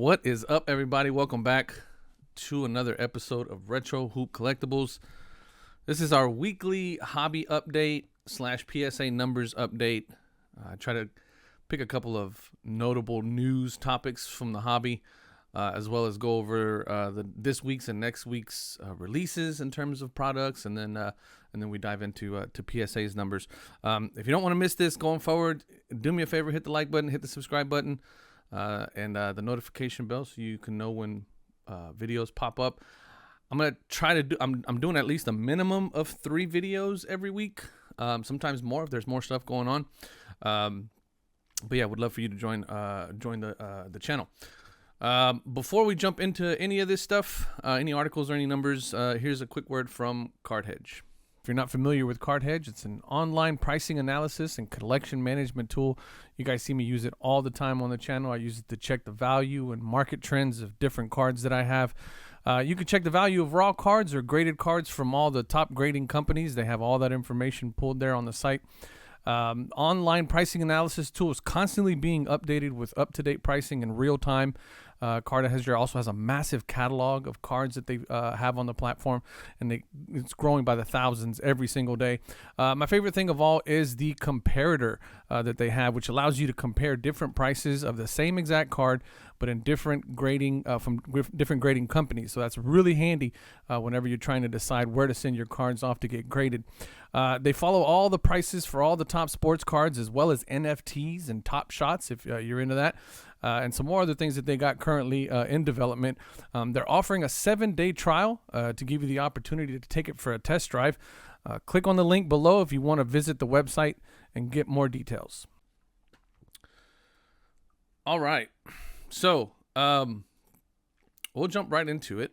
What is up, everybody? Welcome back to another episode of Retro Hoop Collectibles. This is our weekly hobby update / PSA numbers update. I try to pick a couple of notable news topics from the hobby, as well as go over this week's and next week's releases in terms of products, and then we dive into to PSA's numbers. If you don't want to miss this going forward, do me a favor: hit the like button, hit the subscribe button. And the notification bell so you can know when videos pop up. I'm gonna try to do. I'm doing at least a minimum of 3 videos every week. Sometimes more if there's more stuff going on. But yeah, would love for you to join the channel. Before we jump into any of this stuff, any articles or any numbers, here's a quick word from Hedge. If you're not familiar with Hedge, it's an online pricing analysis and collection management tool. You guys see me use it all the time on the channel. I use it to check the value and market trends of different cards that I have. You can check the value of raw cards or graded cards from all the top grading companies. They have all that information pulled there on the site. Online pricing analysis tool is constantly being updated with up-to-date pricing in real time. Hedge also has a massive catalog of cards that they have on the platform, and it's growing by the thousands every single day. My favorite thing of all is the comparator that they have, which allows you to compare different prices of the same exact card, but in different grading from different grading companies. So that's really handy whenever you're trying to decide where to send your cards off to get graded. They follow all the prices for all the top sports cards, as well as NFTs and Top Shots, if you're into that. And some more other things that they got currently in development. They're offering a 7-day trial to give you the opportunity to take it for a test drive. Click on the link below if you want to visit the website and get more details. All right. So we'll jump right into it.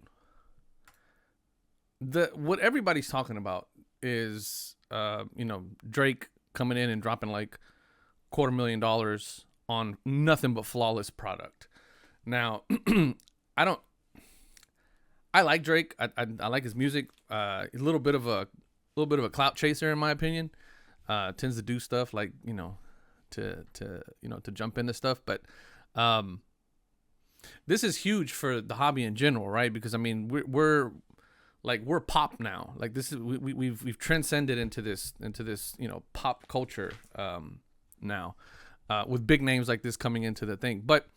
What everybody's talking about is, Drake coming in and dropping like $250,000 on nothing but flawless product. Now, I like Drake. I like his music. A little bit of a clout chaser, in my opinion. Tends to do stuff like to jump into stuff. But this is huge for the hobby in general, right? Because I mean we're pop now. Like this is we've transcended into this pop culture now. With big names like this coming into the thing, but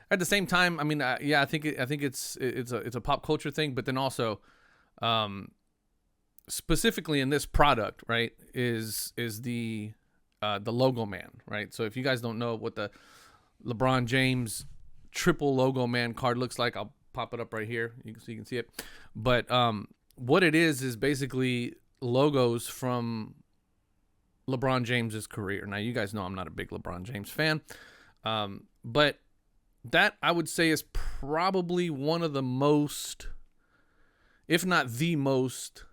at the same time, I mean, I think it's a pop culture thing, but then also, specifically in this product, right, is the logo man, right? So if you guys don't know what the LeBron James triple logo man card looks like, I'll pop it up right here, so you can see it. But what it is basically logos from LeBron James's career. Now, you guys know I'm not a big LeBron James fan, but that I would say is probably one of the most, if not the most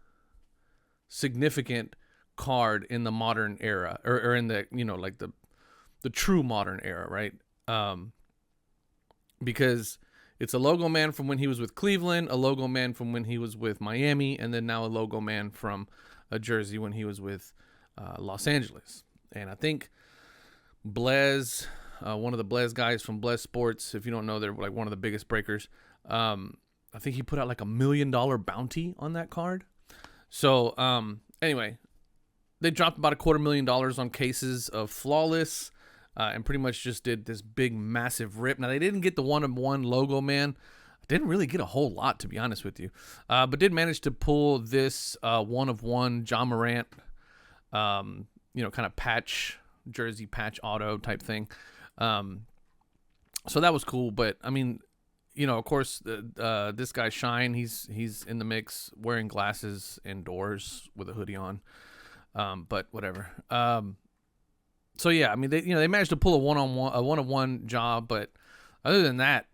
significant card in the modern era, or in the the true modern era, right? Because it's a logo man from when he was with Cleveland, a logo man from when he was with Miami, and then now a logo man from a jersey when he was with Los Angeles. And I think Blaze, one of the Blaze guys from Blaze Sports, if you don't know, they're like one of the biggest breakers. I think he put out like $1 million bounty on that card. So anyway, they dropped about $250,000 on cases of flawless, and pretty much just did this big massive rip. Now, they didn't get the one-of-one logo man. Didn't really get a whole lot, to be honest with you, but did manage to pull this one-of-one John Morant kind of patch jersey, patch auto type thing. So that was cool. But I mean, of course, this guy Shine, he's in the mix, wearing glasses indoors with a hoodie on. But whatever. So yeah, I mean, they managed to pull a one-on-one job, but other than that,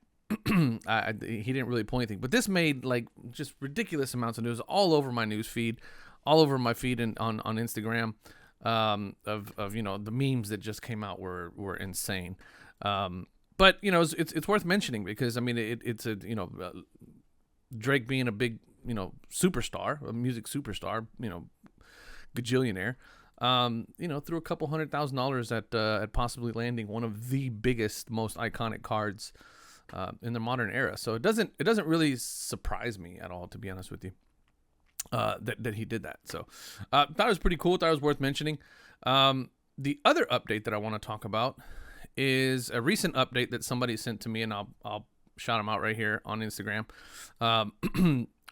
he didn't really pull anything. But this made like just ridiculous amounts of news all over my news feed, all over my feed on Instagram, of the memes that just came out were insane. But it's worth mentioning because I mean it's a Drake being a big superstar, a music superstar, gajillionaire, threw a couple $100,000 at possibly landing one of the biggest, most iconic cards in the modern era. So it doesn't really surprise me at all, to be honest with you, that he did that. So thought it was pretty cool. Thought it was worth mentioning. The other update that I want to talk about is a recent update that somebody sent to me, and I'll shout them out right here on Instagram.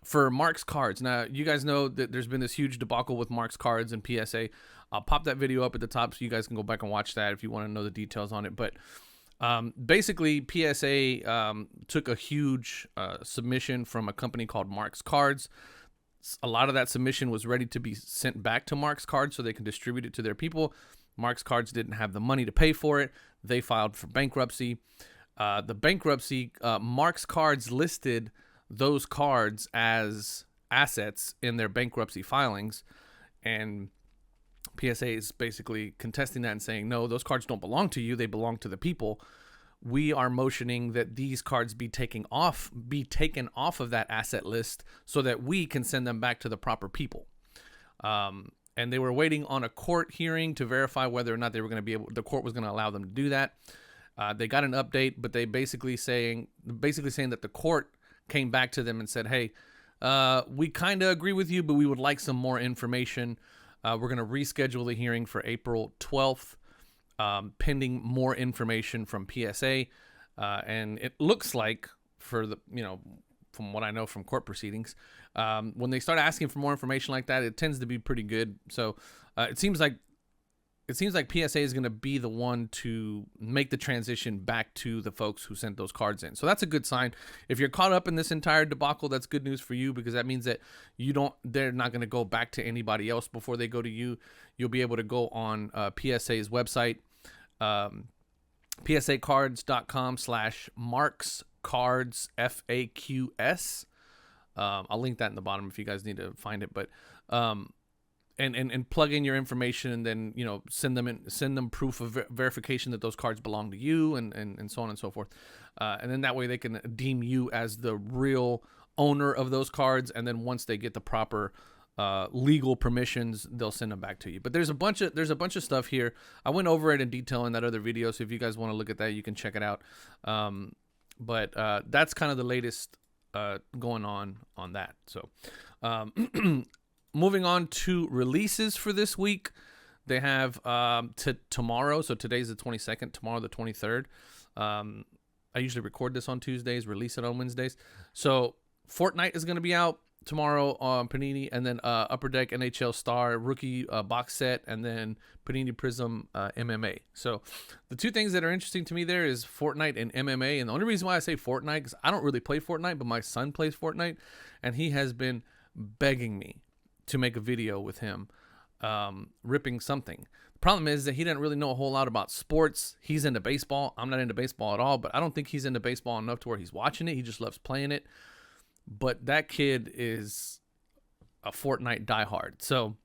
For MARX Cards. Now, you guys know that there's been this huge debacle with MARX Cards and PSA. I'll pop that video up at the top so you guys can go back and watch that if you want to know the details on it. But basically, PSA took a huge submission from a company called MARX Cards. A lot of that submission was ready to be sent back to MARX Cards so they can distribute it to their people. MARX Cards didn't have the money to pay for it. They filed for bankruptcy. The bankruptcy, MARX Cards listed those cards as assets in their bankruptcy filings, and PSA is basically contesting that and saying, no, those cards don't belong to you, they belong to the people. We are motioning that these cards be taken off of that asset list so that we can send them back to the proper people. And they were waiting on a court hearing to verify whether or not they were going to be able, the court was going to allow them to do that. They got an update, but they basically saying that the court came back to them and said, hey, we kind of agree with you, but we would like some more information. We're going to reschedule the hearing for April 12th, pending more information from PSA. And it looks like, for the, from what I know from court proceedings, when they start asking for more information like that, it tends to be pretty good. So it seems like PSA is going to be the one to make the transition back to the folks who sent those cards in. So that's a good sign. If you're caught up in this entire debacle, that's good news for you, because that means that they're not going to go back to anybody else before they go to you. You'll be able to go on PSA's website, psacards.com/MARX Cards FAQS. I'll link that in the bottom if you guys need to find it, but, and plug in your information, and then send them proof of verification that those cards belong to you, and so on and so forth, and then that way they can deem you as the real owner of those cards, and then once they get the proper legal permissions, they'll send them back to you. But there's a bunch of stuff here. I went over it in detail in that other video, so if you guys want to look at that, you can check it out. But that's kind of the latest going on that. So moving on to releases for this week, they have tomorrow. So today's the 22nd, tomorrow the 23rd. I usually record this on Tuesdays, release it on Wednesdays. So Fortnite is going to be out tomorrow on Panini, and then Upper Deck NHL Star rookie box set, and then Panini Prism MMA. So the two things that are interesting to me there is Fortnite and MMA. And the only reason why I say Fortnite is I don't really play Fortnite, but my son plays Fortnite, and he has been begging me to make a video with him ripping something. The problem is that he didn't really know a whole lot about sports. He's into baseball. I'm not into baseball at all, but I don't think he's into baseball enough to where he's watching it. He just loves playing it. But that kid is a Fortnite diehard. So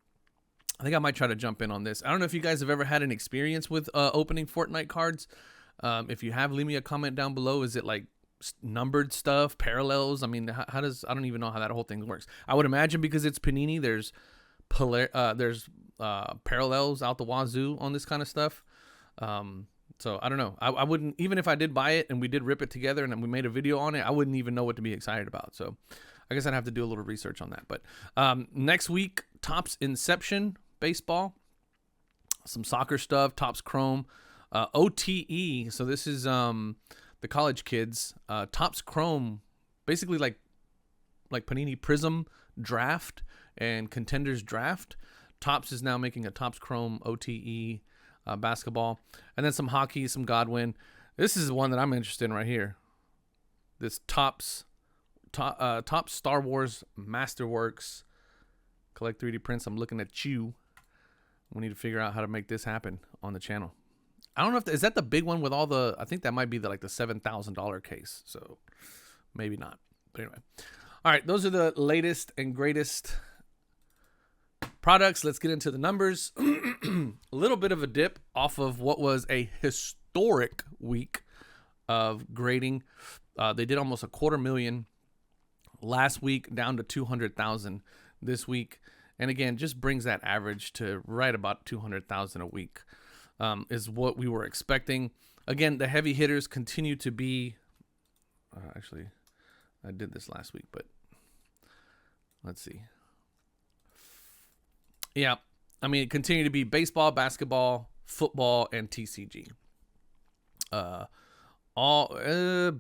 I think I might try to jump in on this. I don't know if you guys have ever had an experience with opening Fortnite cards. If you have, leave me a comment down below. Is it like numbered stuff, parallels? I mean, how does, I don't even know how that whole thing works. I would imagine because it's Panini, there's parallels out the wazoo on this kind of stuff. So I don't know. I wouldn't, even if I did buy it and we did rip it together and we made a video on it, I wouldn't even know what to be excited about. So I guess I'd have to do a little research on that. But next week, Topps Inception Baseball, some soccer stuff, Topps Chrome, OTE. So this is the college kids. Topps Chrome, basically like Panini Prism Draft and Contenders Draft. Topps is now making a Topps Chrome OTE basketball, and then some hockey, some Godwin. This is the one that I'm interested in right here. This Topps Star Wars Masterworks collect 3D prints. I'm looking at you. We need to figure out how to make this happen on the channel. I don't know if is that the big one with all the. I think that might be the $7,000 case. So maybe not. But anyway, all right. Those are the latest and greatest products. Let's get into the numbers. A little bit of a dip off of what was a historic week of grading. They did almost 250,000 last week, down to 200,000 this week. And again, just brings that average to right about 200,000 a week is what we were expecting. Again, the heavy hitters continue to be Actually, I did this last week, but let's see. Yeah, I mean, it continued to be baseball, basketball, football, and TCG.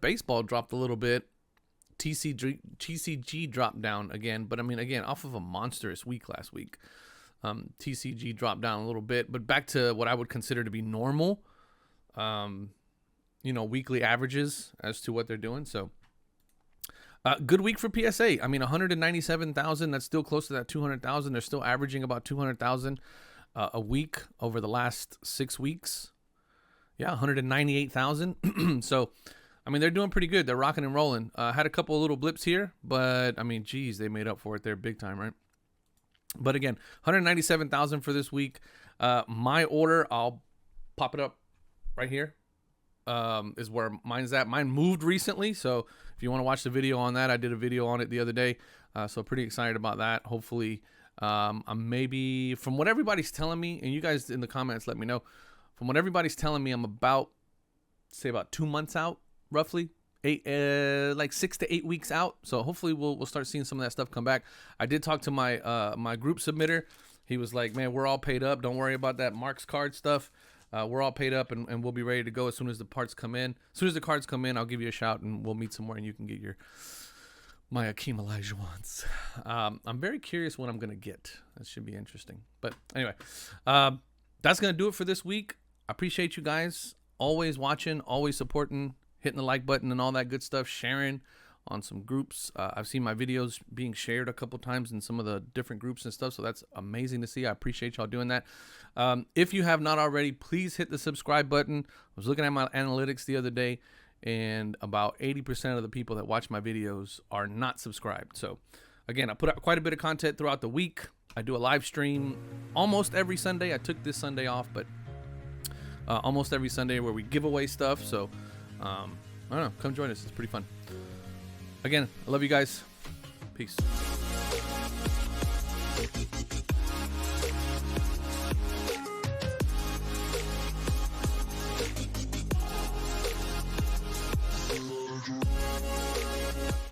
Baseball dropped a little bit. TCG dropped down again, but I mean, again, off of a monstrous week last week. TCG dropped down a little bit, but back to what I would consider to be normal, weekly averages as to what they're doing. So, good week for PSA. I mean, 197,000. That's still close to that 200,000. They're still averaging about 200,000 a week over the last 6 weeks. Yeah, 198,000. So, I mean, they're doing pretty good. They're rocking and rolling. Had a couple of little blips here, but I mean, geez, they made up for it there big time, right? But again, 197,000 for this week. My order, I'll pop it up right here. Is where mine's at. Mine moved recently, so if you want to watch the video on that, I did a video on it the other day. So pretty excited about that. Hopefully, I'm maybe, from what everybody's telling me, and you guys in the comments let me know, from what everybody's telling me, I'm about 2 months out, roughly. 6 to 8 weeks out. So hopefully we'll start seeing some of that stuff come back. I did talk to my my group submitter. He was like, man, we're all paid up. Don't worry about that MARX card stuff. We're all paid up and we'll be ready to go as soon as the parts come in. As soon as the cards come in, I'll give you a shout and we'll meet somewhere and you can get my Akeem Olajuwons. I'm very curious what I'm going to get. That should be interesting. But anyway, that's going to do it for this week. I appreciate you guys always watching, always supporting, hitting the like button and all that good stuff, sharing on some groups. I've seen my videos being shared a couple times in some of the different groups and stuff, so that's amazing to see. I appreciate y'all doing that. If you have not already, please hit the subscribe button. I was looking at my analytics the other day, and about 80% of the people that watch my videos are not subscribed. So again, I put out quite a bit of content throughout the week. I do a live stream almost every Sunday. I took this Sunday off, but almost every Sunday where we give away stuff. So I don't know, come join us. It's pretty fun. Again, I love you guys. Peace.